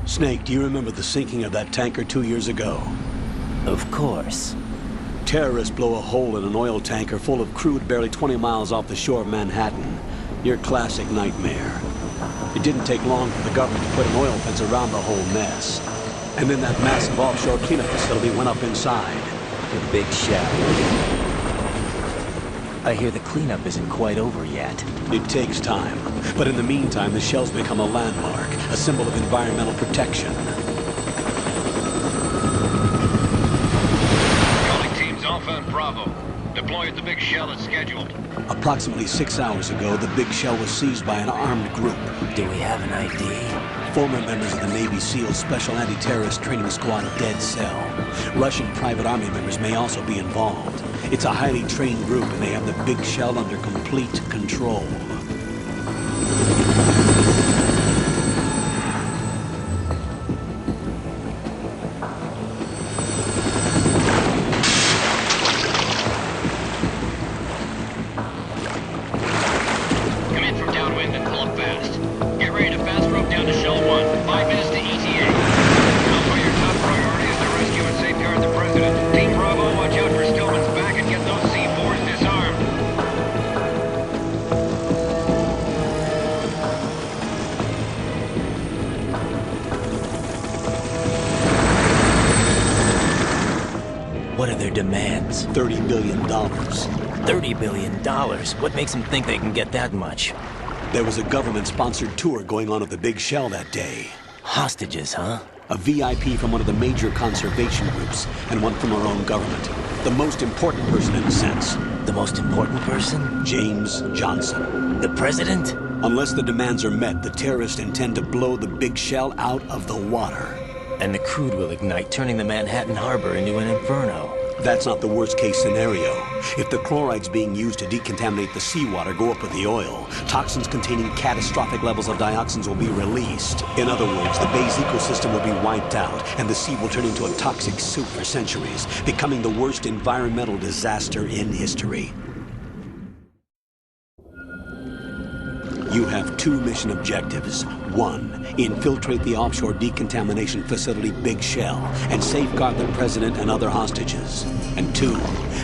Snake, do you remember the sinking of that tanker 2 years ago? Of course. Terrorists blow a hole in an oil tanker full of crude barely 20 miles off the shore of Manhattan. Your classic nightmare. It didn't take long for the government to put an oil fence around the whole mess. And then that massive offshore cleanup facility went up inside. The big shell. I hear the cleanup isn't quite over yet. It takes time. But in the meantime, the shell's become a landmark, a symbol of environmental protection. Calling teams Alpha and Bravo. Deploy at the big shell as scheduled. Approximately 6 hours ago, the big shell was seized by an armed group. Do we have an ID? Former members of the Navy SEAL Special Anti-Terrorist Training Squad Dead Cell. Russian private army members may also be involved. It's a highly trained group, and they have the big shell under complete control. Come in from downwind and pull up fast. Get ready to fast rope down to Shell 1. 5 minutes to ETA. Alpha, your top priority is to rescue and safeguard the President. Team Bravo, watch out for Stillman's back and get those C4s disarmed. What are their demands? $30 billion. $30 billion? What makes them think they can get that much? There was a government-sponsored tour going on at the big shell that day. Hostages, huh? A VIP from one of the major conservation groups, and one from our own government. The most important person in a sense. The most important person? James Johnson. The President? Unless the demands are met, the terrorists intend to blow the big shell out of the water. And the crude will ignite, turning the Manhattan Harbor into an inferno. That's not the worst-case scenario. If the chlorides being used to decontaminate the seawater go up with the oil, toxins containing catastrophic levels of dioxins will be released. In other words, the bay's ecosystem will be wiped out, and the sea will turn into a toxic soup for centuries, becoming the worst environmental disaster in history. You have 2 mission objectives. 1, infiltrate the offshore decontamination facility Big Shell and safeguard the President and other hostages. And 2,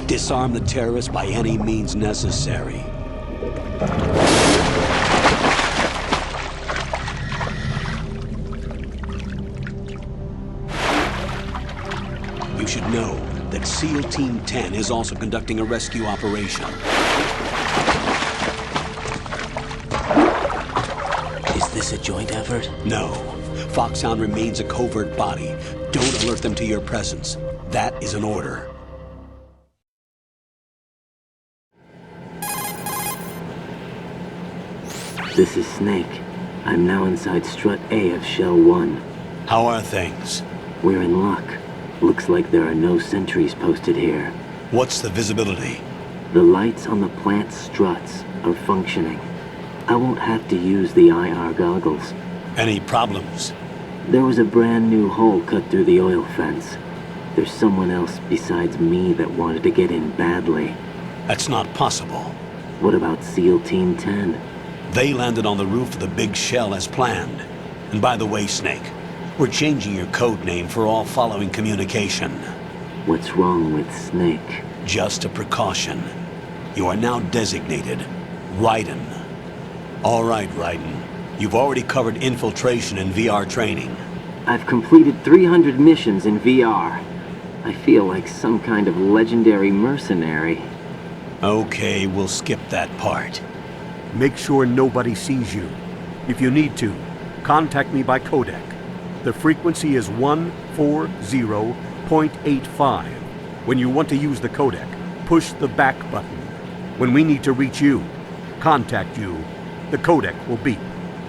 disarm the terrorists by any means necessary. You should know that SEAL Team 10 is also conducting a rescue operation. Is this a joint effort? No. Foxhound remains a covert body. Don't alert them to your presence. That is an order. This is Snake. I'm now inside Strut A of Shell 1. How are things? We're in luck. Looks like there are no sentries posted here. What's the visibility? The lights on the plant's struts are functioning. I won't have to use the IR goggles. Any problems? There was a brand new hole cut through the oil fence. There's someone else besides me that wanted to get in badly. That's not possible. What about SEAL Team 10? They landed on the roof of the Big Shell as planned. And by the way, Snake, we're changing your code name for all following communication. What's wrong with Snake? Just a precaution. You are now designated Raiden. All right, Raiden. You've already covered infiltration and VR training. I've completed 300 missions in VR. I feel like some kind of legendary mercenary. Okay, we'll skip that part. Make sure nobody sees you. If you need to, contact me by codec. The frequency is 140.85. When you want to use the codec, push the back button. When we need to reach you, contact you, the codec will beep.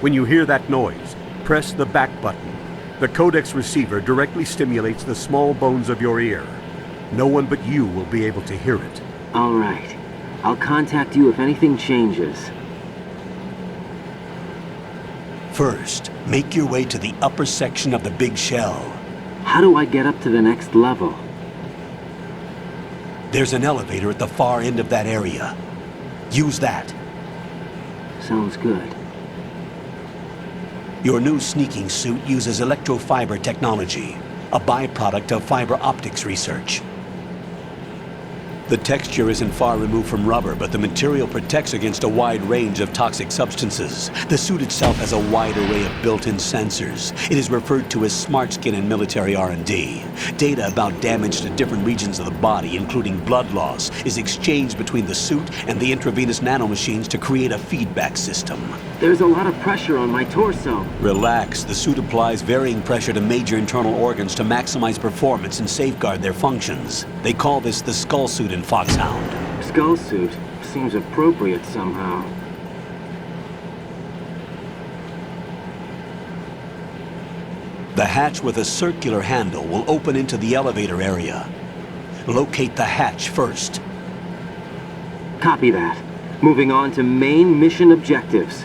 When you hear that noise, press the back button. The codec's receiver directly stimulates the small bones of your ear. No one but you will be able to hear it. All right. I'll contact you if anything changes. First, make your way to the upper section of the Big Shell. How do I get up to the next level? There's an elevator at the far end of that area. Use that. Sounds good. Your new sneaking suit uses electrofiber technology, a byproduct of fiber optics research. The texture isn't far removed from rubber, but the material protects against a wide range of toxic substances. The suit itself has a wide array of built-in sensors. It is referred to as smart skin in military R&D. Data about damage to different regions of the body, including blood loss, is exchanged between the suit and the intravenous nanomachines to create a feedback system. There's a lot of pressure on my torso. Relax. The suit applies varying pressure to major internal organs to maximize performance and safeguard their functions. They call this the skull suit in Foxhound. Skull suit seems appropriate somehow. The hatch with a circular handle will open into the elevator area. Locate the hatch first. Copy that. Moving on to main mission objectives.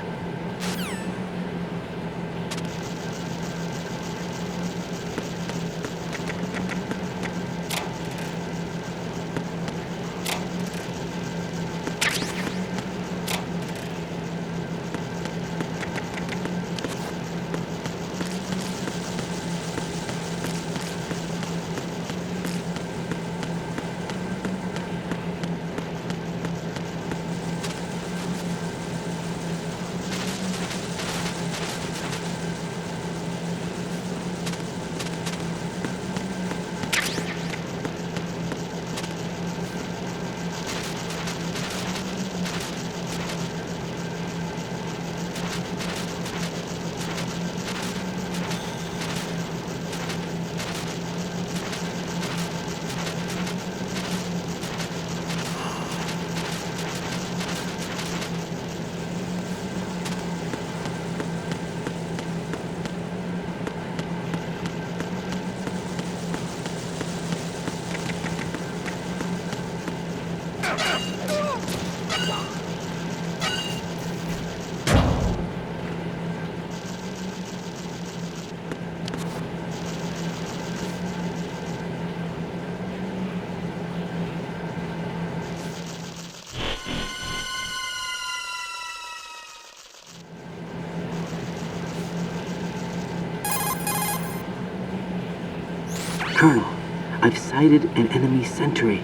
Colonel, I've sighted an enemy sentry.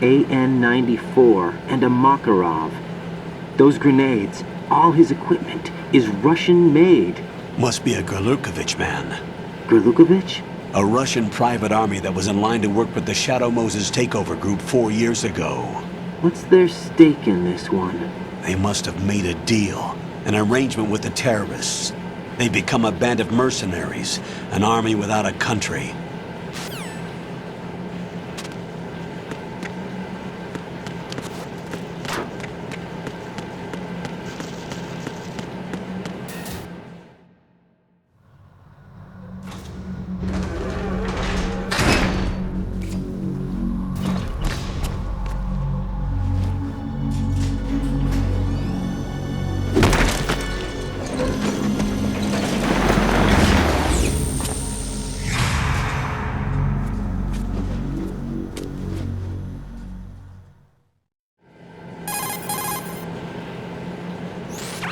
AN-94 and a Makarov. Those grenades, all his equipment, is Russian-made. Must be a Gerlukovich man. Gerlukovich? A Russian private army that was in line to work with the Shadow Moses takeover group 4 years ago. What's their stake in this one? They must have made a deal, an arrangement with the terrorists. They've become a band of mercenaries, an army without a country.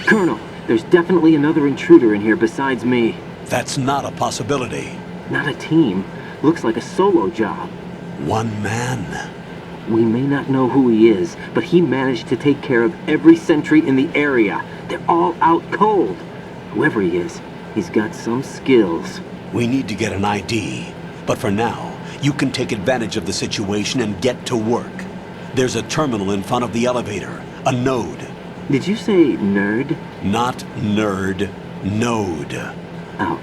Colonel, there's definitely another intruder in here besides me. That's not a possibility. Not a team. Looks like a solo job. One man. We may not know who he is, but he managed to take care of every sentry in the area. They're all out cold. Whoever he is, he's got some skills. We need to get an ID. But for now, you can take advantage of the situation and get to work. There's a terminal in front of the elevator. A node. Did you say nerd? Not nerd. Node. Oh.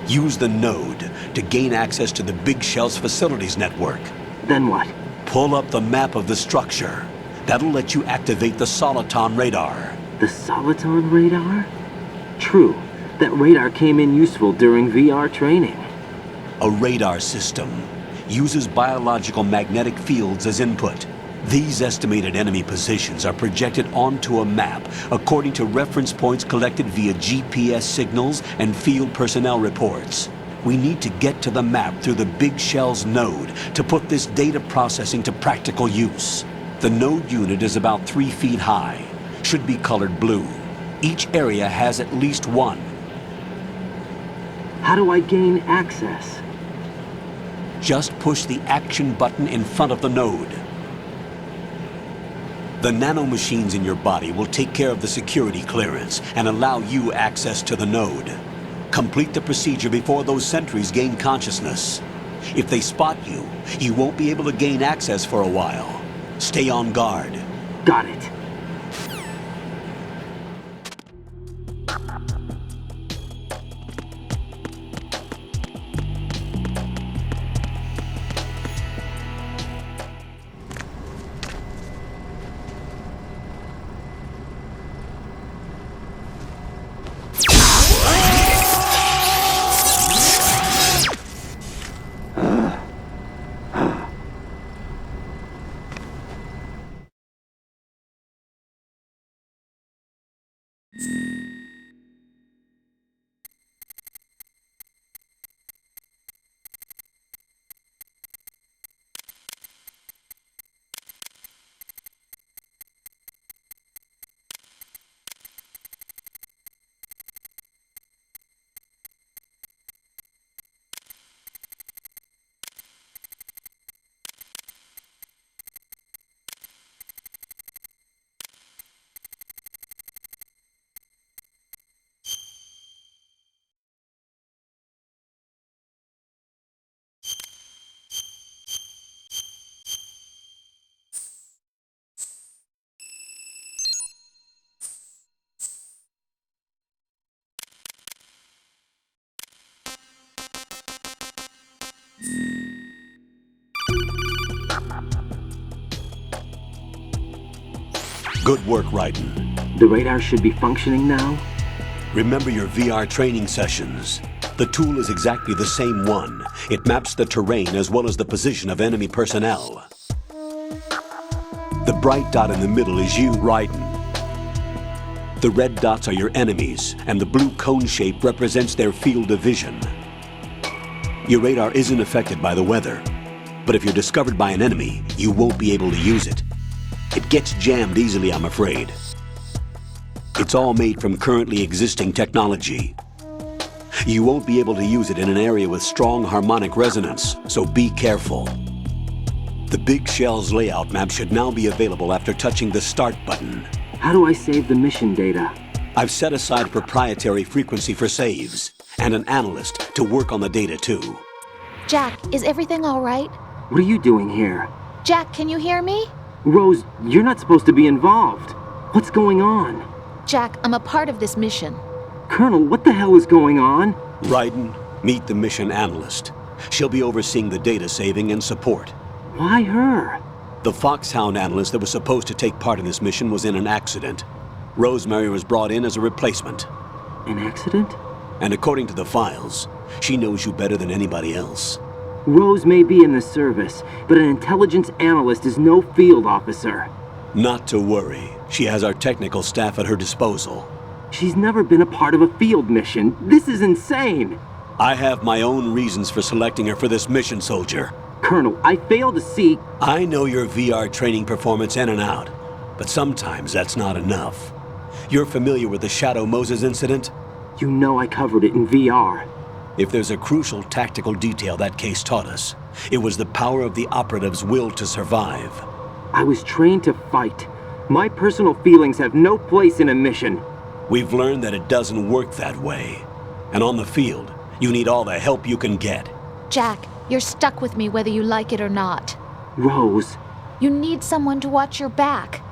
Use the node to gain access to the Big Shell's facilities network. Then what? Pull up the map of the structure. That'll let you activate the Soliton radar. The Soliton radar? True. That radar came in useful during VR training. A radar system uses biological magnetic fields as input. These estimated enemy positions are projected onto a map according to reference points collected via GPS signals and field personnel reports. We need to get to the map through the Big Shell's node to put this data processing to practical use. The node unit is about 3 feet high, should be colored blue. Each area has at least one. How do I gain access? Just push the action button in front of the node. The nanomachines in your body will take care of the security clearance and allow you access to the node. Complete the procedure before those sentries gain consciousness. If they spot you, you won't be able to gain access for a while. Stay on guard. Got it. Good work, Raiden. The radar should be functioning now? Remember your VR training sessions. The tool is exactly the same one. It maps the terrain as well as the position of enemy personnel. The bright dot in the middle is you, Raiden. The red dots are your enemies, and the blue cone shape represents their field of vision. Your radar isn't affected by the weather, but if you're discovered by an enemy, you won't be able to use it. It gets jammed easily, I'm afraid. It's all made from currently existing technology. You won't be able to use it in an area with strong harmonic resonance, so be careful. The Big Shell's layout map should now be available after touching the Start button. How do I save the mission data? I've set aside a proprietary frequency for saves, and an analyst to work on the data too. Jack, is everything all right? What are you doing here? Jack, can you hear me? Rose, you're not supposed to be involved. What's going on? Jack, I'm a part of this mission. Colonel, what the hell is going on? Raiden, meet the mission analyst. She'll be overseeing the data saving and support. Why her? The Foxhound analyst that was supposed to take part in this mission was in an accident. Rosemary was brought in as a replacement. An accident? And according to the files, she knows you better than anybody else. Rose may be in the service, but an intelligence analyst is no field officer. Not to worry. She has our technical staff at her disposal. She's never been a part of a field mission. This is insane. I have my own reasons for selecting her for this mission, soldier. Colonel, I fail to see... I know your VR training performance in and out, but sometimes that's not enough. You're familiar with the Shadow Moses incident? You know I covered it in VR. If there's a crucial tactical detail that case taught us, it was the power of the operative's will to survive. I was trained to fight. My personal feelings have no place in a mission. We've learned that it doesn't work that way. And on the field, you need all the help you can get. Jack, you're stuck with me whether you like it or not. Rose. You need someone to watch your back.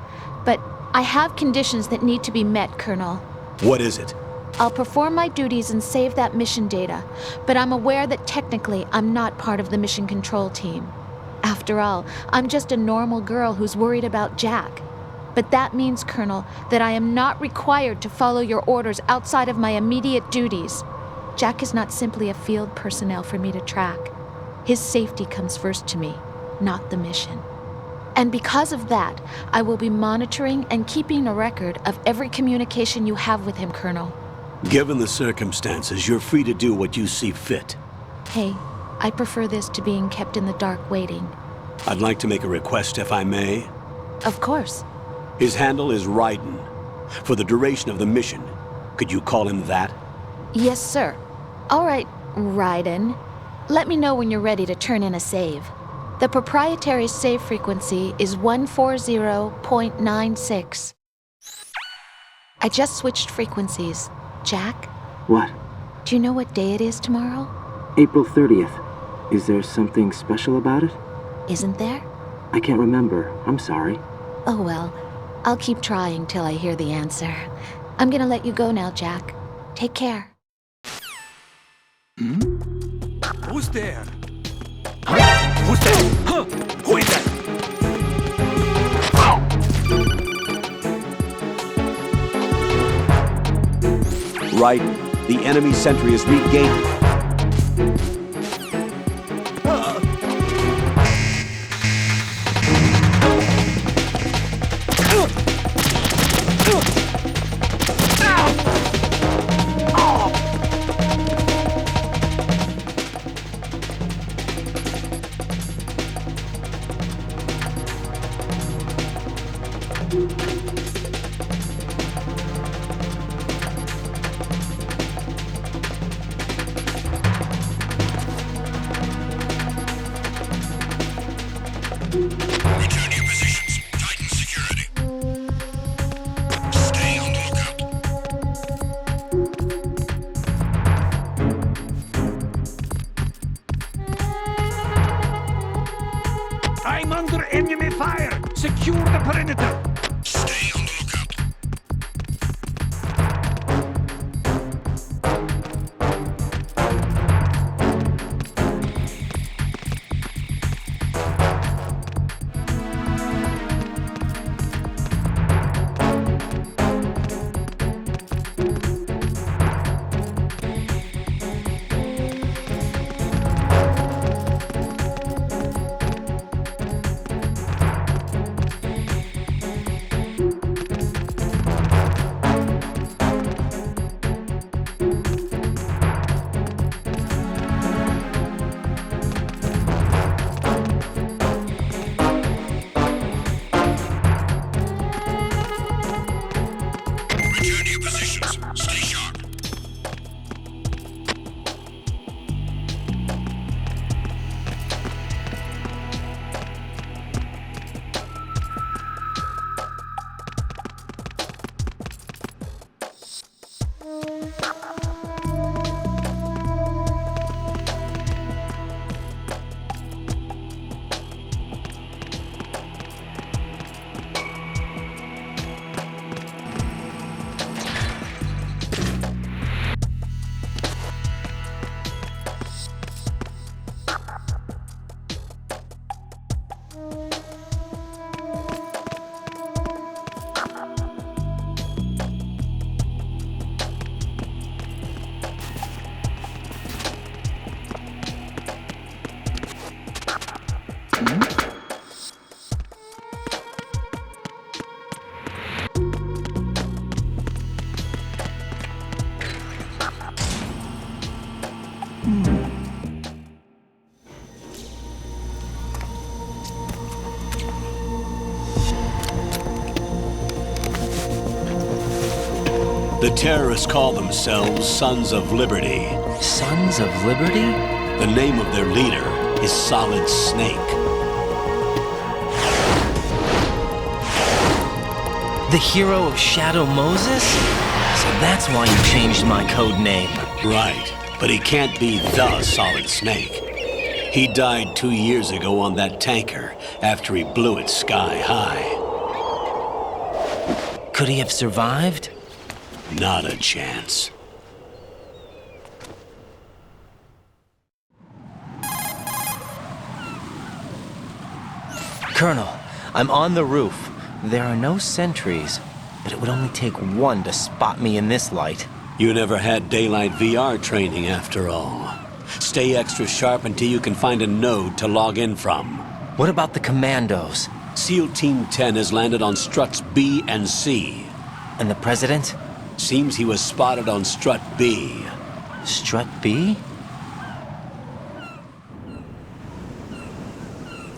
But I have conditions that need to be met, Colonel. What is it? I'll perform my duties and save that mission data, but I'm aware that technically I'm not part of the mission control team. After all, I'm just a normal girl who's worried about Jack. But that means, Colonel, that I am not required to follow your orders outside of my immediate duties. Jack is not simply a field personnel for me to track. His safety comes first to me, not the mission. And because of that, I will be monitoring and keeping a record of every communication you have with him, Colonel. Given the circumstances, you're free to do what you see fit. Hey, I prefer this to being kept in the dark waiting. I'd like to make a request, if I may. Of course. His handle is Raiden. For the duration of the mission, could you call him that? Yes, sir. All right, Raiden. Let me know when you're ready to turn in a save. The proprietary save frequency is 140.96. I just switched frequencies. Jack, What? do you know what day it is tomorrow? April 30th. Is there something special about it? Isn't there? I can't remember. I'm sorry. Oh well, I'll keep trying till I hear the answer. I'm gonna let you go now, Jack. Take care. Who's there? Huh? Who's there? Huh? Who is that? Right. The enemy sentry is regained. Return to your positions. Tighten security. Stay on the lookout. I'm under enemy fire! Secure the perimeter! Stay on the lookout. Return to your positions. Stay sharp. The terrorists call themselves Sons of Liberty. Sons of Liberty? The name of their leader is Solid Snake. The hero of Shadow Moses? So that's why you changed my code name. Right, but he can't be the Solid Snake. He died 2 years ago on that tanker after he blew it sky high. Could he have survived? Not a chance. Colonel, I'm on the roof. There are no sentries, but it would only take one to spot me in this light. You never had daylight VR training after all. Stay extra sharp until you can find a node to log in from. What about the commandos? SEAL Team 10 has landed on struts B and C. And the president? Seems he was spotted on strut B. Strut B?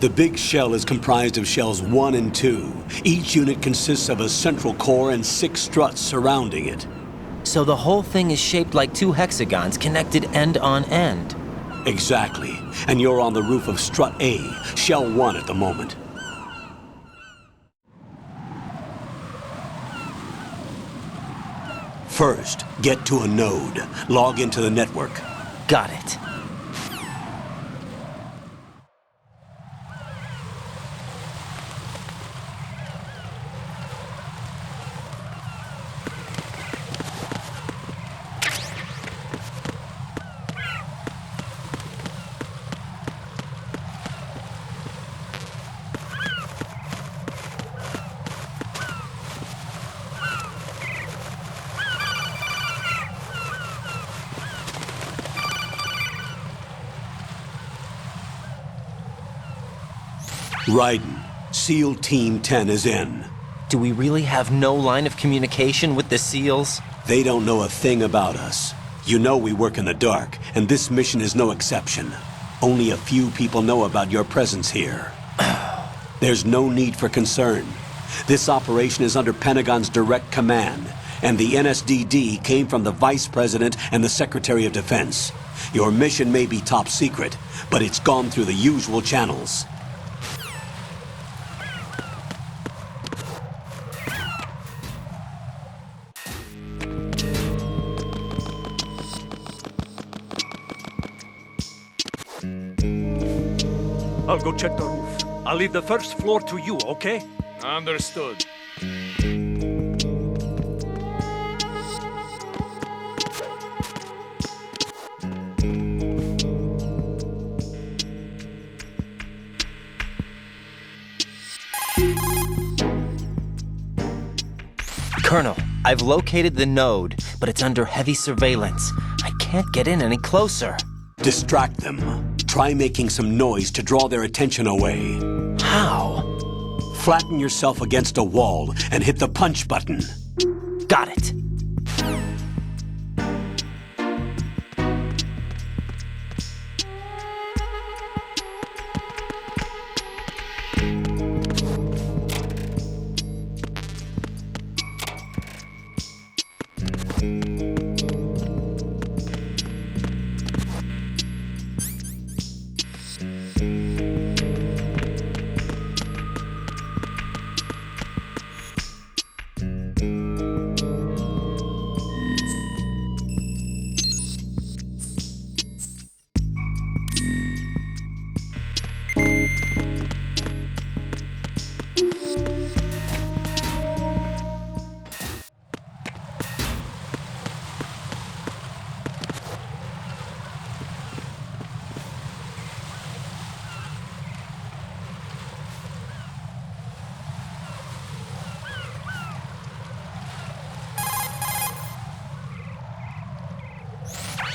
The big shell is comprised of shells 1 and 2. Each unit consists of a central core and 6 struts surrounding it. So the whole thing is shaped like two hexagons connected end on end. Exactly. And you're on the roof of Strut A, Shell 1 at the moment. First, get to a node. Log into the network. Got it. Raiden, SEAL Team 10 is in. Do we really have no line of communication with the SEALs? They don't know a thing about us. You know we work in the dark, and this mission is no exception. Only a few people know about your presence here. There's no need for concern. This operation is under Pentagon's direct command, and the NSDD came from the Vice President and the Secretary of Defense. Your mission may be top secret, but it's gone through the usual channels. I'll go check the roof. I'll leave the first floor to you, okay? Understood. Colonel, I've located the node, but it's under heavy surveillance. I can't get in any closer. Distract them. Try making some noise to draw their attention away. How? Flatten yourself against a wall and hit the punch button. Got it.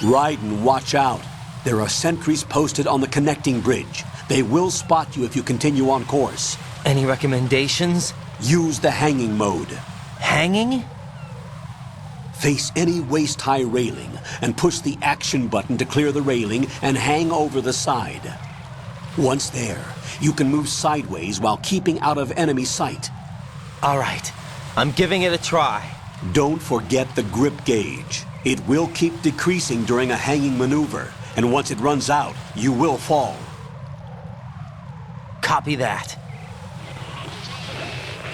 Raiden, watch out. There are sentries posted on the connecting bridge. They will spot you if you continue on course. Any recommendations? Use the hanging mode. Hanging? Face any waist-high railing and push the action button to clear the railing and hang over the side. Once there, you can move sideways while keeping out of enemy sight. All right. I'm giving it a try. Don't forget the grip gauge. It will keep decreasing during a hanging maneuver, and once it runs out, you will fall. Copy that.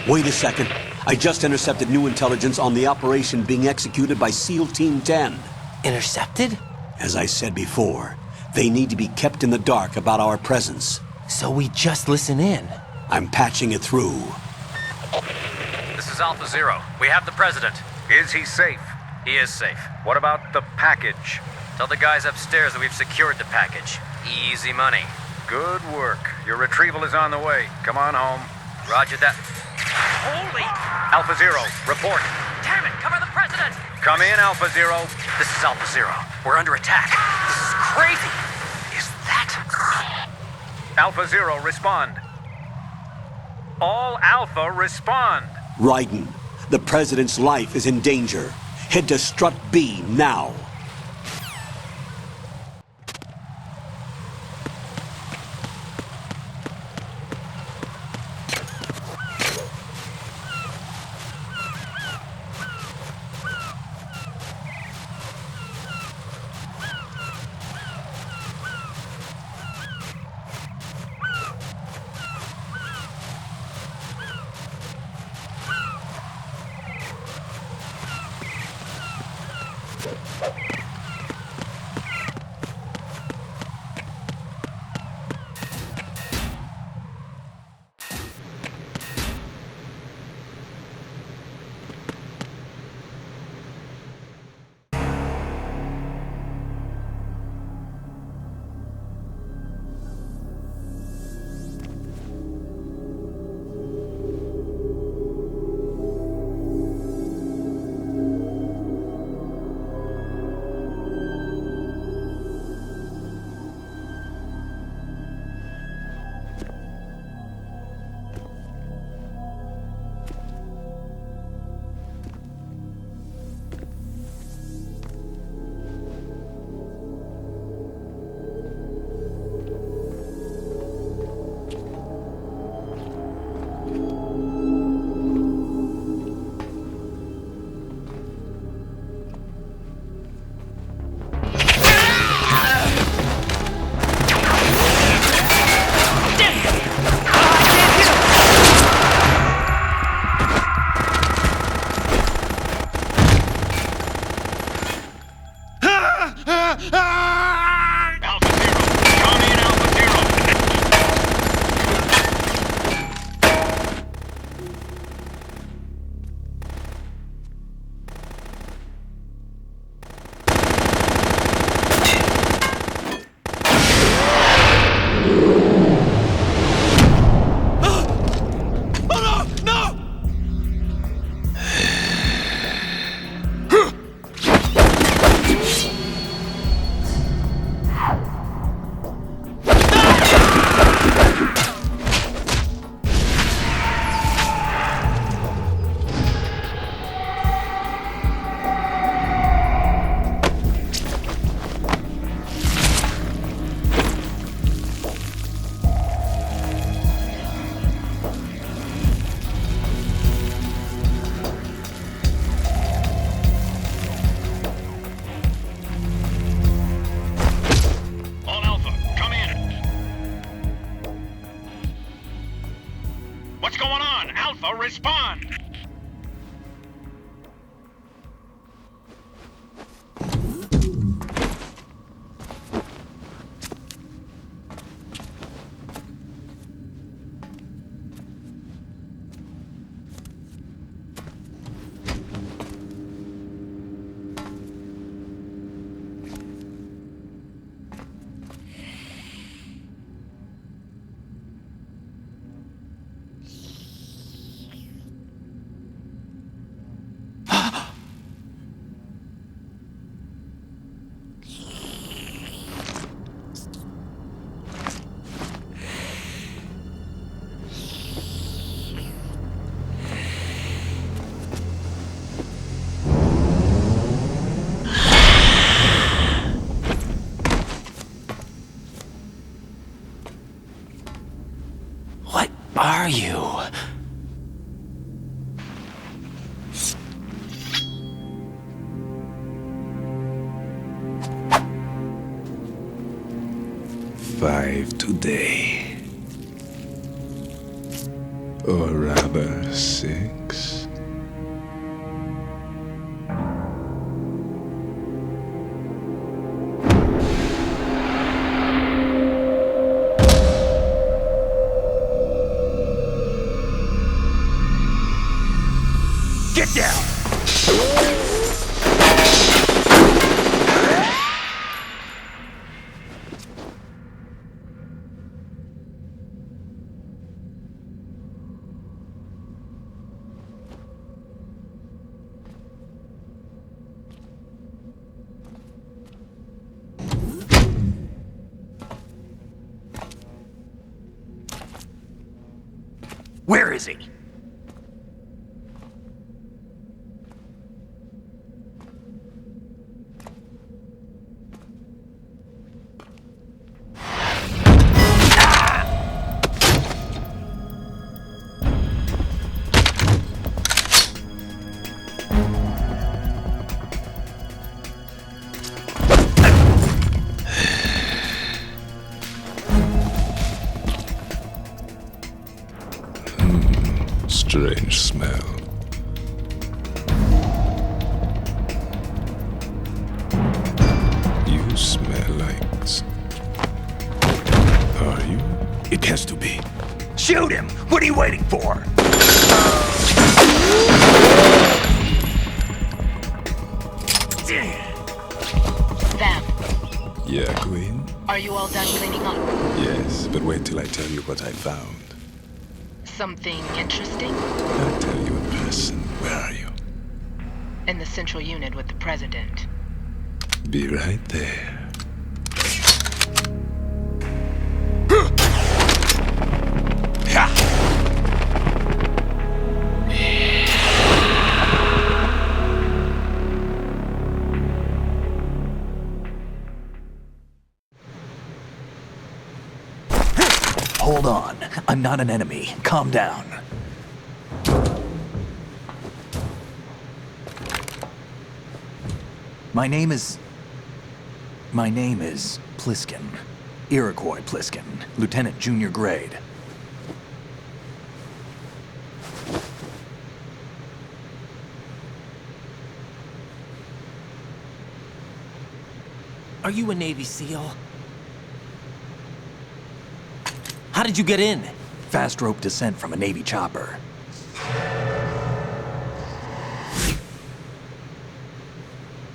Wait a second. I just intercepted new intelligence on the operation being executed by SEAL Team 10. Intercepted? As I said before, they need to be kept in the dark about our presence. So we just listen in. I'm patching it through. This is Alpha Zero. We have the president. Is he safe? He is safe. What about the package? Tell the guys upstairs that we've secured the package. Easy money. Good work. Your retrieval is on the way. Come on home. Roger that. Holy! Alpha Zero, report. Damn it, cover the president! Come in, Alpha Zero. This is Alpha Zero. We're under attack. This is crazy. Is that... Alpha Zero, respond. All Alpha, respond. Raiden, the President's life is in danger. Head to Strut B now. respond! What are you? Five today. Or rather, 6. Get down! Where is he? Strange smell. You smell like... Are you? It has to be. Shoot him! What are you waiting for? Sam, Yeah, Queen? are you all done cleaning up? Yes, but wait till I tell you what I found. Something interesting? I'll tell you in person. Where are you? In the central unit with the president. Be right there. Hold on. I'm not an enemy. Calm down. My name is Pliskin. Iroquois Pliskin. Lieutenant Junior Grade. Are you a Navy SEAL? How did you get in? Fast rope descent from a Navy chopper.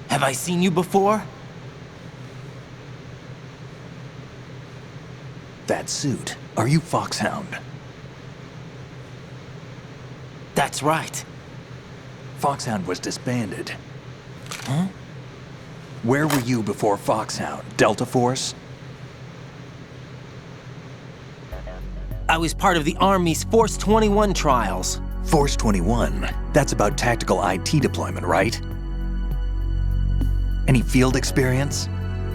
Have I seen you before? That suit. Are you Foxhound? That's right. Foxhound was disbanded. Huh? Where were you before Foxhound? Delta Force? I was part of the Army's Force 21 trials. Force 21? That's about tactical IT deployment, right? Any field experience?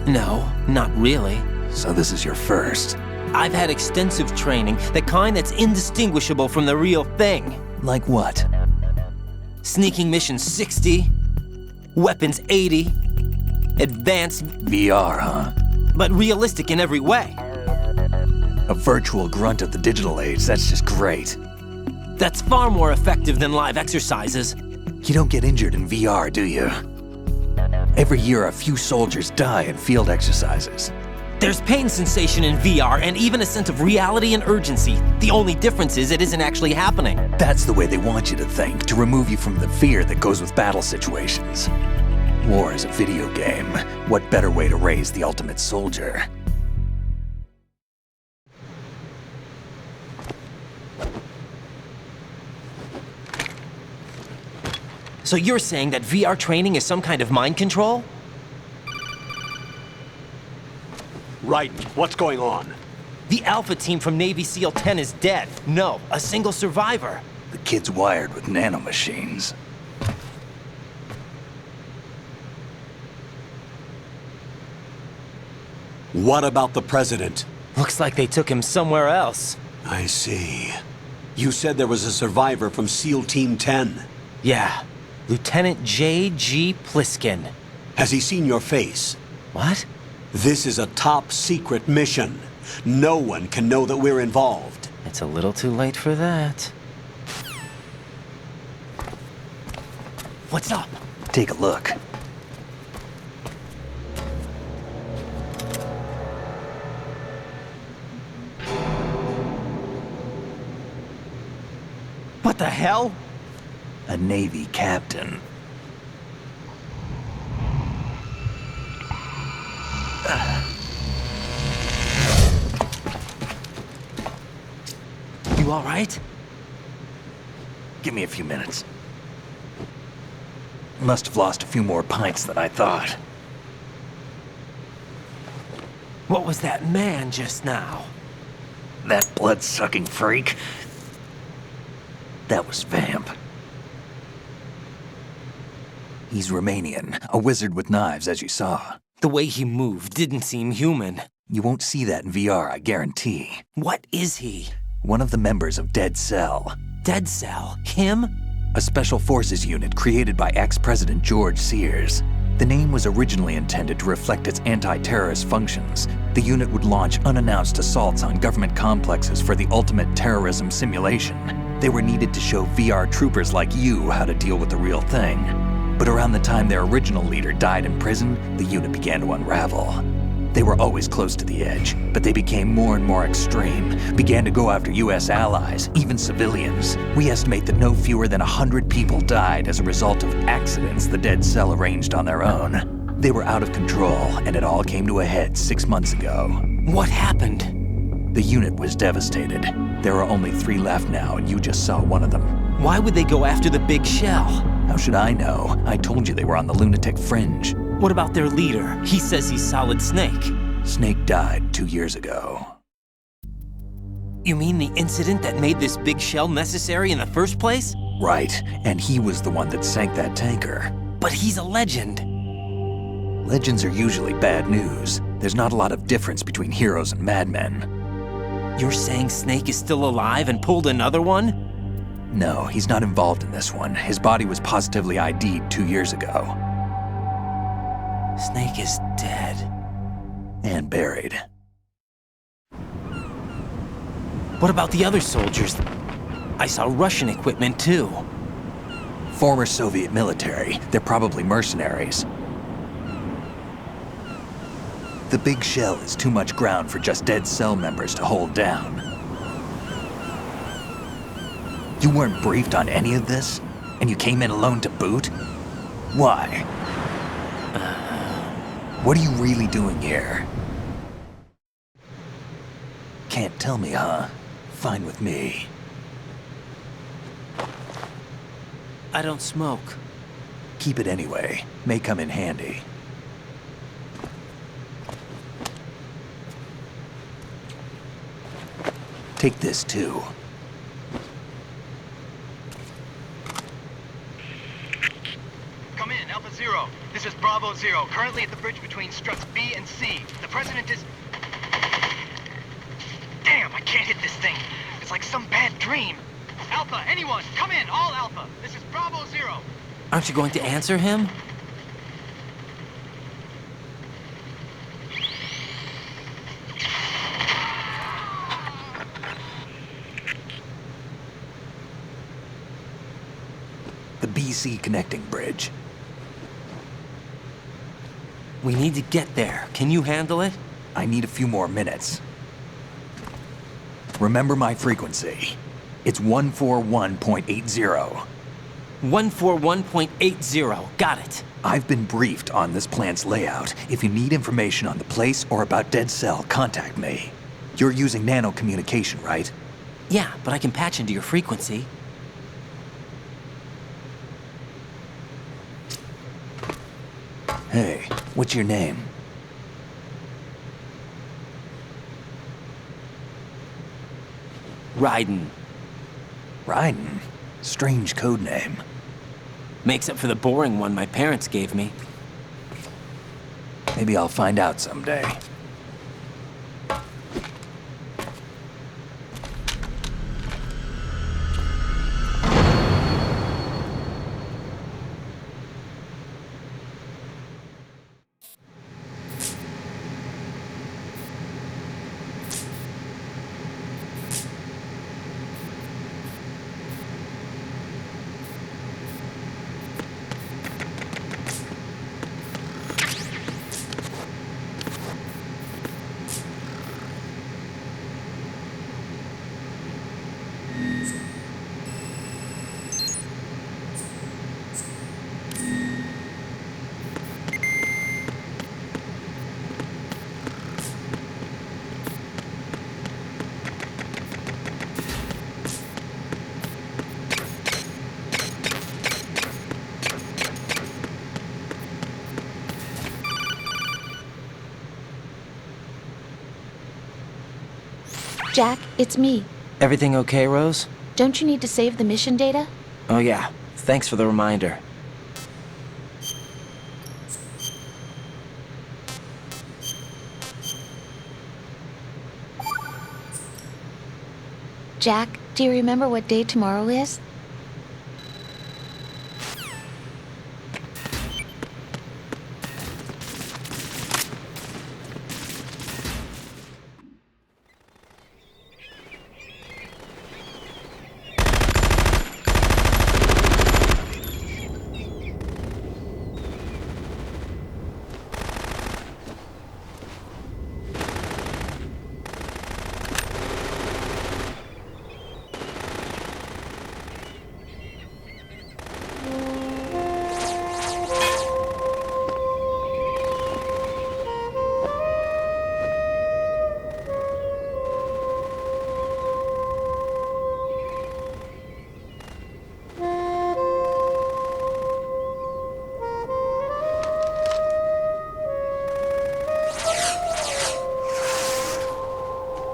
No, not really. So this is your first. I've had extensive training, the kind that's indistinguishable from the real thing. Like what? Sneaking mission 60, weapons 80, advanced, VR, huh? but realistic in every way. A virtual grunt of the digital age, that's just great. That's far more effective than live exercises. You don't get injured in VR, do you? Every year, a few soldiers die in field exercises. There's pain sensation in VR and even a sense of reality and urgency. The only difference is it isn't actually happening. That's the way they want you to think, to remove you from the fear that goes with battle situations. War is a video game. What better way to raise the ultimate soldier? So you're saying that VR training is some kind of mind control? Right. What's going on? The Alpha team from Navy SEAL 10 is dead. No, a single survivor. The kid's wired with nanomachines. What about the president? Looks like they took him somewhere else. I see. You said there was a survivor from SEAL Team 10. Yeah, Lieutenant J.G. Pliskin. Has he seen your face? What? This is a top secret mission. No one can know that we're involved. It's a little too late for that. What's up? Take a look. What the hell? A Navy captain. You all right? Give me a few minutes. Must have lost a few more pints than I thought. What was that man just now? That blood-sucking freak. That was Vamp. He's Romanian, a wizard with knives, as you saw. The way he moved didn't seem human. You won't see that in VR, I guarantee. What is he? One of the members of Dead Cell. Dead Cell? Him? A special forces unit created by ex-President George Sears. The name was originally intended to reflect its anti-terrorist functions. The unit would launch unannounced assaults on government complexes for the ultimate terrorism simulation. They were needed to show VR troopers like you how to deal with the real thing. But around the time their original leader died in prison, the unit began to unravel. They were always close to the edge, but they became more and more extreme, began to go after US allies, even civilians. We estimate that no fewer than 100 people died as a result of accidents the Dead Cell arranged on their own. They were out of control, and it all came to a head 6 months ago. What happened? The unit was devastated. There are only 3 left now, and you just saw one of them. Why would they go after the big shell? How should I know? I told you they were on the lunatic fringe. What about their leader? He says he's Solid Snake. Snake died 2 years ago. You mean the incident that made this big shell necessary in the first place? Right, and he was the one that sank that tanker. But he's a legend. Legends are usually bad news. There's not a lot of difference between heroes and madmen. You're saying Snake is still alive and pulled another one? No, he's not involved in this one. His body was positively ID'd 2 years ago. Snake is dead. And buried. What about the other soldiers? I saw Russian equipment too. Former Soviet military. They're probably mercenaries. The big shell is too much ground for just Dead Cell members to hold down. You weren't briefed on any of this? And you came in alone to boot? Why? What are you really doing here? Can't tell me, huh? Fine with me. I don't smoke. Keep it anyway. May come in handy. Take this too. Come in, Alpha Zero. This is Bravo Zero, currently at the bridge between struts B and C. The President is... Damn, I can't hit this thing. It's like some bad dream. Alpha, anyone, come in, all Alpha. This is Bravo Zero. Aren't you going to answer him? PC connecting bridge. We need to get there. Can you handle it? I need a few more minutes. Remember my frequency. It's 141.80. 141.80. Got it. I've been briefed on this plant's layout. If you need information on the place or about Dead Cell, contact me. You're using nano communication, right? Yeah, but I can patch into your frequency. Hey, what's your name? Raiden. Raiden? Strange code name. Makes up for the boring one my parents gave me. Maybe I'll find out someday. Jack, it's me. Everything okay, Rose? Don't you need to save the mission data? Oh yeah. Thanks for the reminder. Jack, do you remember what day tomorrow is?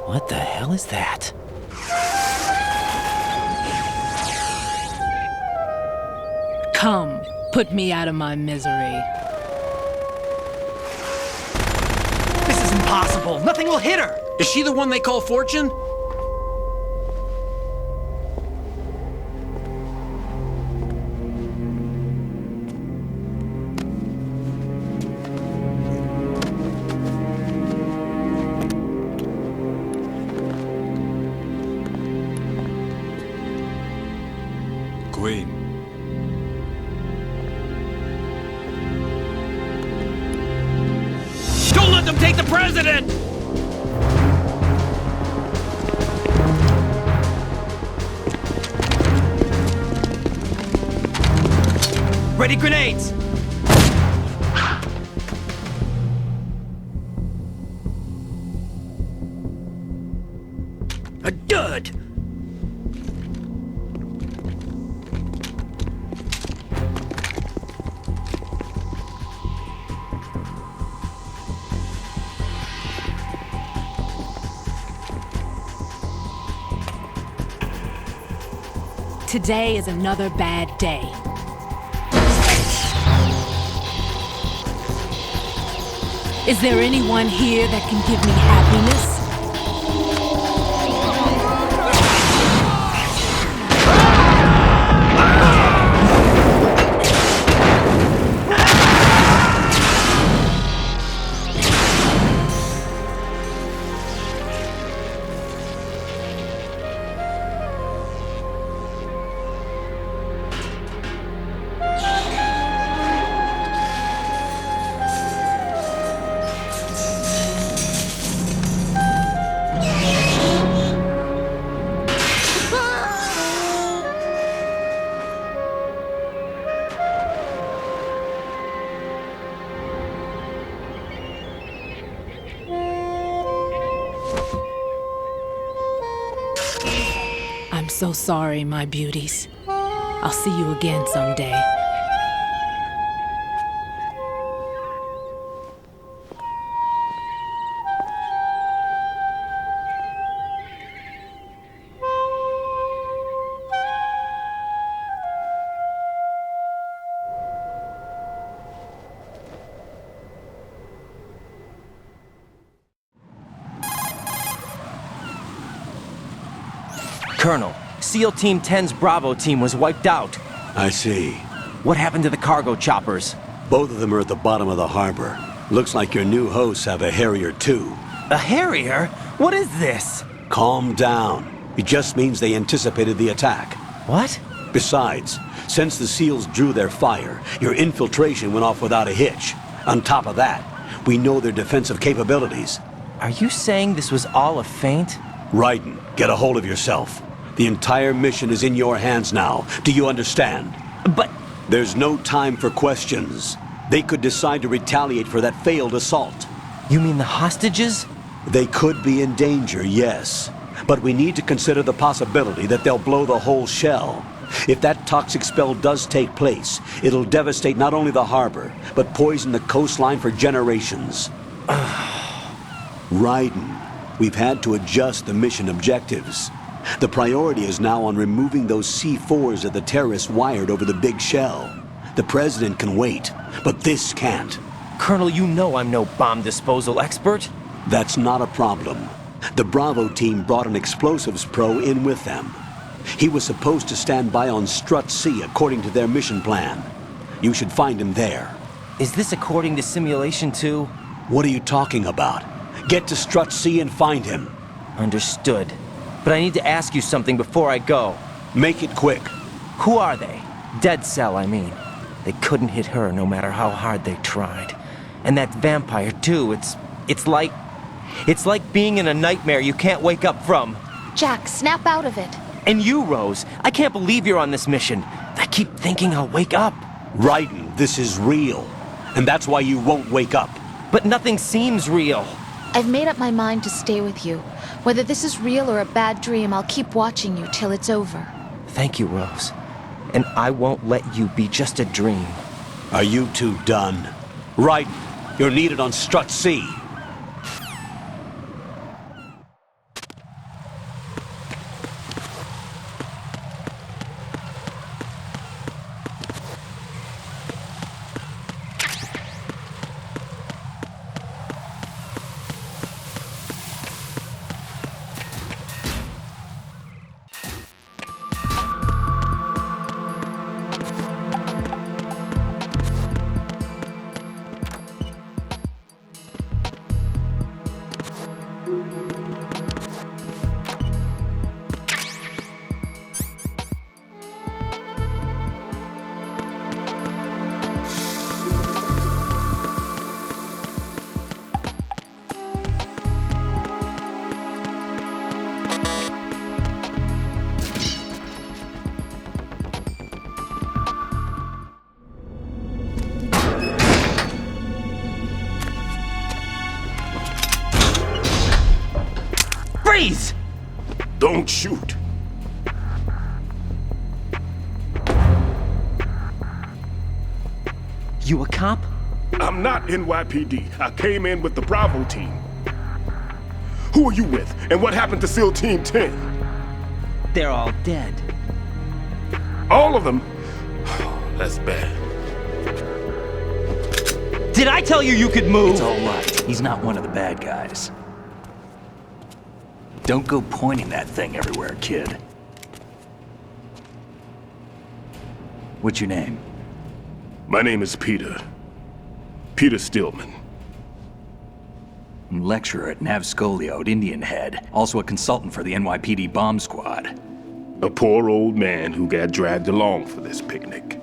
What the hell is that? Come, put me out of my misery. This is impossible. Nothing will hit her. Is she the one they call Fortune? Queen. Don't let them take the president! Ready grenades! A dud! Today is another bad day. Is there anyone here that can give me happiness? I'm so sorry, my beauties. I'll see you again someday. Colonel, SEAL Team 10's Bravo team was wiped out. I see. What happened to the cargo choppers? Both of them are at the bottom of the harbor. Looks like your new hosts have a Harrier too. A Harrier? What is this? Calm down. It just means they anticipated the attack. What? Besides, since the SEALs drew their fire, your infiltration went off without a hitch. On top of that, we know their defensive capabilities. Are you saying this was all a feint? Raiden, get a hold of yourself. The entire mission is in your hands now. Do you understand? But... There's no time for questions. They could decide to retaliate for that failed assault. You mean the hostages? They could be in danger, yes. But we need to consider the possibility that they'll blow the whole shell. If that toxic spell does take place, it'll devastate not only the harbor, but poison the coastline for generations. Raiden, we've had to adjust the mission objectives. The priority is now on removing those C4s that the terrorists wired over the big shell. The president can wait, but this can't. Colonel, you know I'm no bomb disposal expert. That's not a problem. The Bravo team brought an explosives pro in with them. He was supposed to stand by on Strut C according to their mission plan. You should find him there. Is this according to Simulation 2? What are you talking about? Get to Strut C and find him. Understood. But I need to ask you something before I go. Make it quick. Who are they? Dead Cell, I mean. They couldn't hit her no matter how hard they tried. And that vampire, too, it's like being in a nightmare you can't wake up from. Jack, snap out of it. And you, Rose, I can't believe you're on this mission. I keep thinking I'll wake up. Raiden, this is real. And that's why you won't wake up. But nothing seems real. I've made up my mind to stay with you. Whether this is real or a bad dream, I'll keep watching you till it's over. Thank you, Rose. And I won't let you be just a dream. Are you two done? Raiden, you're needed on Strut C. Freeze! Don't shoot. You a cop? I'm not NYPD. I came in with the Bravo team. Who are you with? And what happened to SEAL Team 10? They're all dead. All of them? That's bad. Did I tell you you could move? It's all right. He's not one of the bad guys. Don't go pointing that thing everywhere, kid. What's your name? My name is Peter. Peter Stillman. I'm lecturer at Nav Scolio at Indian Head, also a consultant for the NYPD bomb squad. A poor old man who got dragged along for this picnic.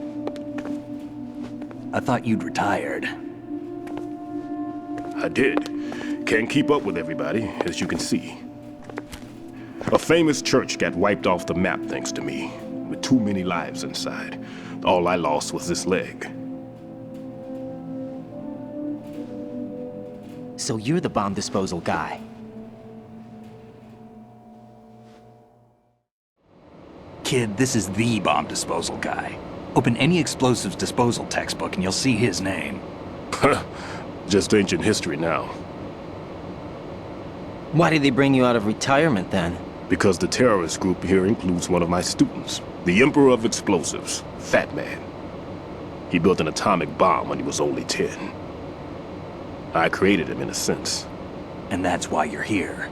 I thought you'd retired. I did. Can't keep up with everybody, as you can see. A famous church got wiped off the map thanks to me, with too many lives inside. All I lost was this leg. So you're the bomb disposal guy. Kid, this is the bomb disposal guy. Open any explosives disposal textbook and you'll see his name. Just ancient history now. Why did they bring you out of retirement then? Because the terrorist group here includes one of my students, the Emperor of Explosives, Fat Man. He built an atomic bomb when he was only 10. I created him in a sense. And that's why you're here.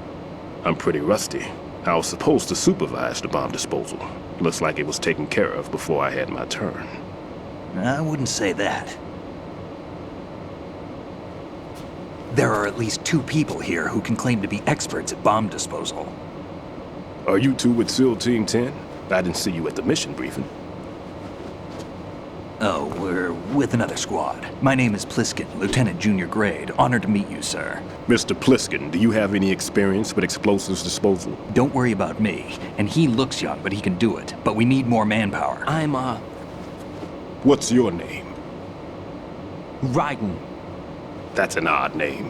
I'm pretty rusty. I was supposed to supervise the bomb disposal. Looks like it was taken care of before I had my turn. I wouldn't say that. There are at least 2 people here who can claim to be experts at bomb disposal. Are you two with SEAL Team 10? I didn't see you at the mission briefing. Oh, we're with another squad. My name is Pliskin, Lieutenant Junior Grade. Honored to meet you, sir. Mr. Pliskin, do you have any experience with explosives disposal? Don't worry about me. And he looks young, but he can do it. But we need more manpower. I'm, What's your name? Raiden. That's an odd name.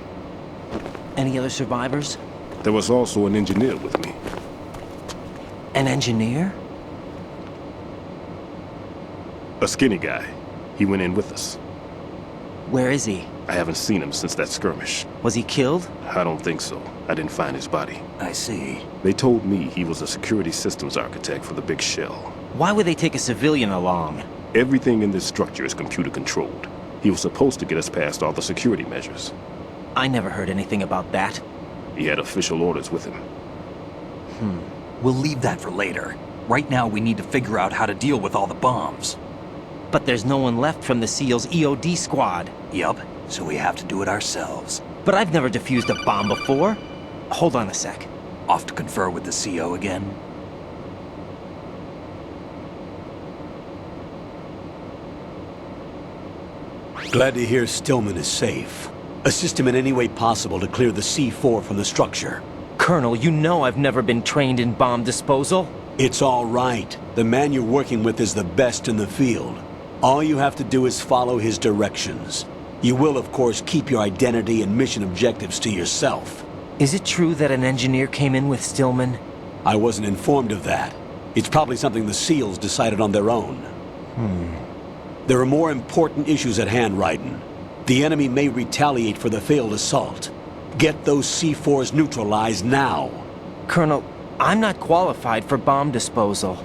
Any other survivors? There was also an engineer with me. An engineer? A skinny guy. He went in with us. Where is he? I haven't seen him since that skirmish. Was he killed? I don't think so. I didn't find his body. I see. They told me he was a security systems architect for the big shell. Why would they take a civilian along? Everything in this structure is computer controlled. He was supposed to get us past all the security measures. I never heard anything about that. He had official orders with him. We'll leave that for later. Right now, we need to figure out how to deal with all the bombs. But there's no one left from the SEAL's EOD squad. Yup, so we have to do it ourselves. But I've never defused a bomb before. Hold on a sec. Off to confer with the CO again? Glad to hear Stillman is safe. Assist him in any way possible to clear the C4 from the structure. Colonel, you know I've never been trained in bomb disposal. It's all right. The man you're working with is the best in the field. All you have to do is follow his directions. You will, of course, keep your identity and mission objectives to yourself. Is it true that an engineer came in with Stillman? I wasn't informed of that. It's probably something the SEALs decided on their own. There are more important issues at hand, Raiden. The enemy may retaliate for the failed assault. Get those C4s neutralized now. Colonel, I'm not qualified for bomb disposal.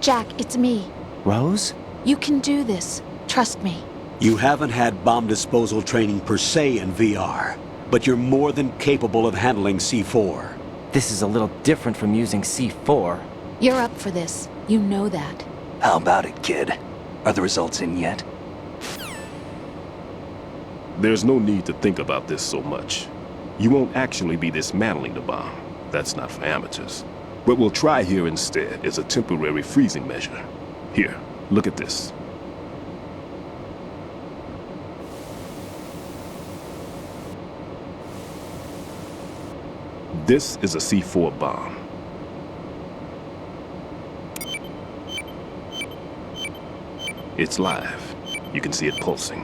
Jack, it's me. Rose? You can do this. Trust me. You haven't had bomb disposal training per se in VR, but you're more than capable of handling C4. This is a little different from using C4. You're up for this. You know that. How about it, kid? Are the results in yet? There's no need to think about this so much. You won't actually be dismantling the bomb. That's not for amateurs. What we'll try here instead is a temporary freezing measure. Here, look at this. This is a C4 bomb. It's live. You can see it pulsing.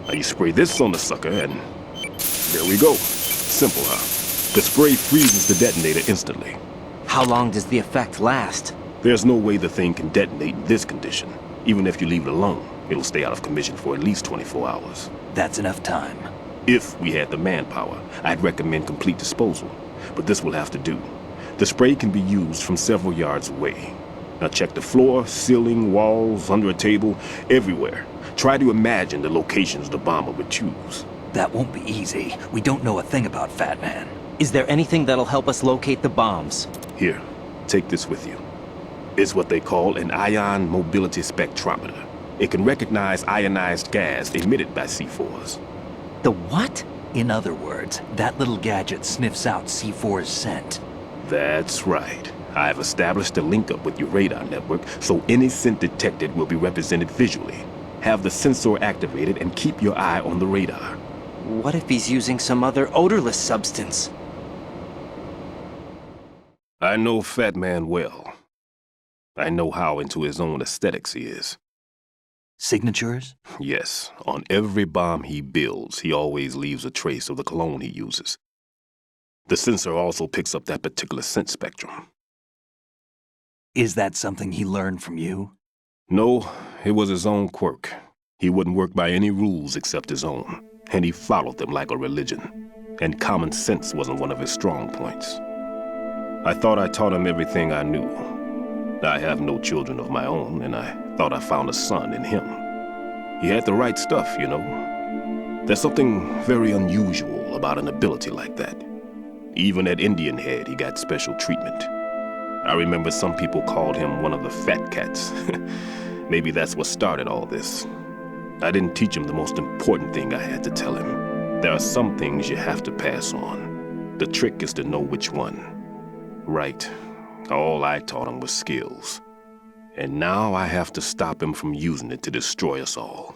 Now you spray this on the sucker and there we go. Simple, huh? The spray freezes the detonator instantly. How long does the effect last? There's no way the thing can detonate in this condition. Even if you leave it alone, it'll stay out of commission for at least 24 hours. That's enough time. If we had the manpower, I'd recommend complete disposal. But this will have to do. The spray can be used from several yards away. Now check the floor, ceiling, walls, under a table, everywhere. Try to imagine the locations the bomber would choose. That won't be easy. We don't know a thing about Fat Man. Is there anything that'll help us locate the bombs? Here, take this with you. It's what they call an ion mobility spectrometer. It can recognize ionized gas emitted by C4s. The what? In other words, that little gadget sniffs out C4's scent. That's right. I've established a link up with your radar network, so any scent detected will be represented visually. Have the sensor activated and keep your eye on the radar. What if he's using some other odorless substance? I know Fat Man well. I know how into his own aesthetics he is. Signatures? Yes, on every bomb he builds, he always leaves a trace of the cologne he uses. The sensor also picks up that particular scent spectrum. Is that something he learned from you? No, it was his own quirk. He wouldn't work by any rules except his own, and he followed them like a religion. And common sense wasn't one of his strong points. I thought I taught him everything I knew. I have no children of my own, and I thought I found a son in him. He had the right stuff, you know. There's something very unusual about an ability like that. Even at Indian Head, he got special treatment. I remember some people called him one of the fat cats. Maybe that's what started all this. I didn't teach him the most important thing I had to tell him. There are some things you have to pass on. The trick is to know which one. Right. All I taught him was skills. And now I have to stop him from using it to destroy us all.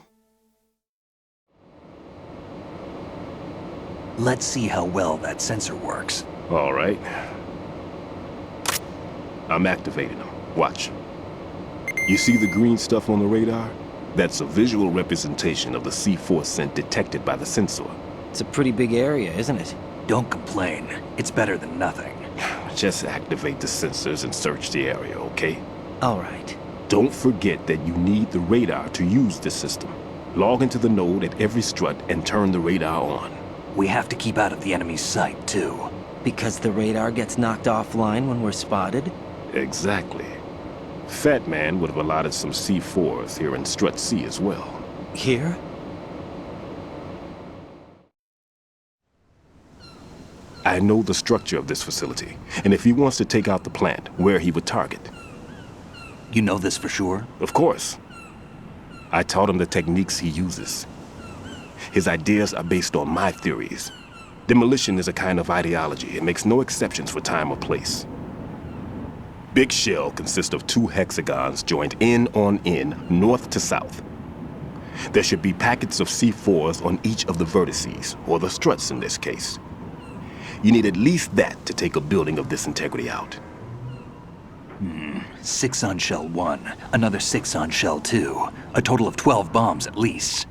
Let's see how well that sensor works. All right. I'm activating them. Watch. You see the green stuff on the radar? That's a visual representation of the C4 scent detected by the sensor. It's a pretty big area, isn't it? Don't complain. It's better than nothing. Just activate the sensors and search the area, okay? All right. Don't forget that you need the radar to use this system. Log into the node at every strut and turn the radar on. We have to keep out of the enemy's sight, too. Because the radar gets knocked offline when we're spotted? Exactly. Fat Man would have allotted some C4s here in Strut C as well. Here? I know the structure of this facility, and if he wants to take out the plant, where he would target. You know this for sure? Of course. I taught him the techniques he uses. His ideas are based on my theories. Demolition is a kind of ideology. It makes no exceptions for time or place. Big shell consists of 2 hexagons joined end on end, north to south. There should be packets of C4s on each of the vertices, or the struts in this case. You need at least that to take a building of this integrity out. 6 on shell 1, another 6 on shell 2. A total of 12 bombs at least.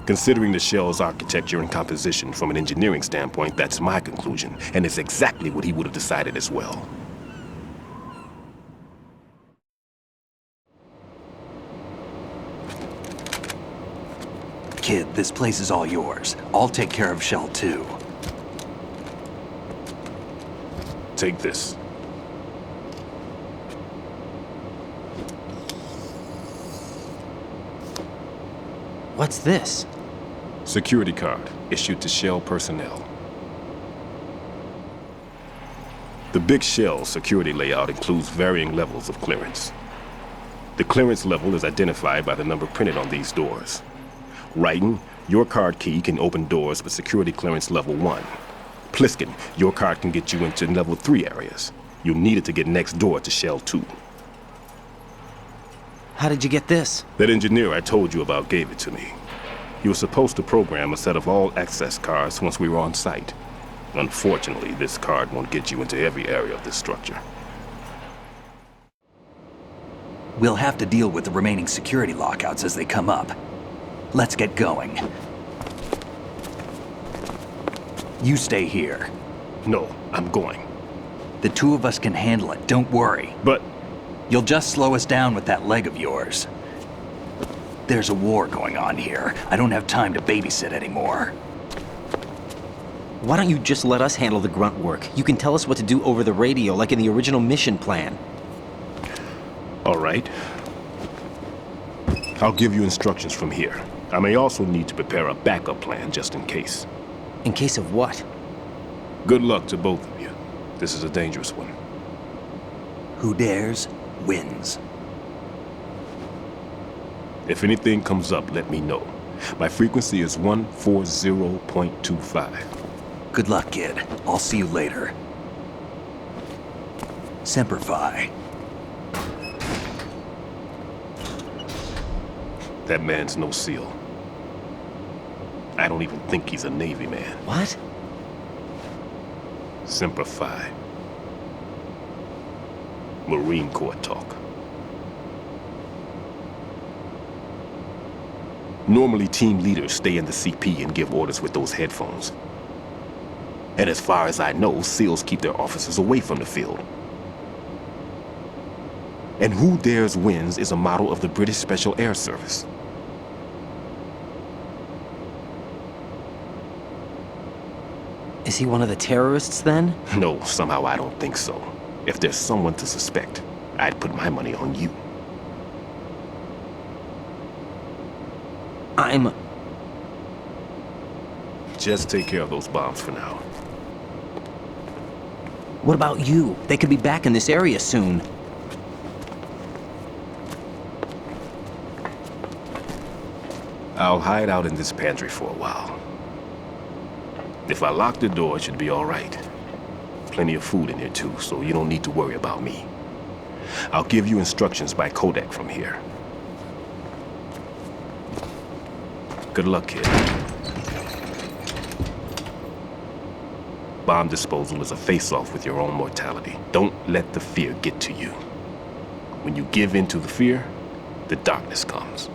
Considering the shell's architecture and composition from an engineering standpoint, that's my conclusion, and it's exactly what he would have decided as well. Kid, this place is all yours. I'll take care of shell 2. Take this. What's this? Security card issued to Shell personnel. The Big Shell security layout includes varying levels of clearance. The clearance level is identified by the number printed on these doors. Writing, your card key can open doors with security clearance level 1. Pliskin, your card can get you into level 3 areas. You'll need it to get next door to Shell 2. How did you get this? That engineer I told you about gave it to me. He was supposed to program a set of all-access cards once we were on site. Unfortunately, this card won't get you into every area of this structure. We'll have to deal with the remaining security lockouts as they come up. Let's get going. You stay here. No, I'm going. The 2 of us can handle it, don't worry. But you'll just slow us down with that leg of yours. There's a war going on here. I don't have time to babysit anymore. Why don't you just let us handle the grunt work? You can tell us what to do over the radio, like in the original mission plan. All right. I'll give you instructions from here. I may also need to prepare a backup plan just in case. In case of what? Good luck to both of you. This is a dangerous one. Who dares, wins. If anything comes up, let me know. My frequency is 140.25. Good luck, kid. I'll see you later. Semper Fi. That man's no SEAL. I don't even think he's a Navy man. What? Semper Fi. Marine Corps talk. Normally, team leaders stay in the CP and give orders with those headphones. And as far as I know, SEALs keep their officers away from the field. And who dares wins is a model of the British Special Air Service. Is he one of the terrorists then? No, somehow I don't think so. If there's someone to suspect, I'd put my money on you. Just take care of those bombs for now. What about you? They could be back in this area soon. I'll hide out in this pantry for a while. If I lock the door, it should be all right. Plenty of food in here too, so you don't need to worry about me. I'll give you instructions by codec from here. Good luck, kid. Bomb disposal is a face-off with your own mortality. Don't let the fear get to you. When you give in to the fear, the darkness comes.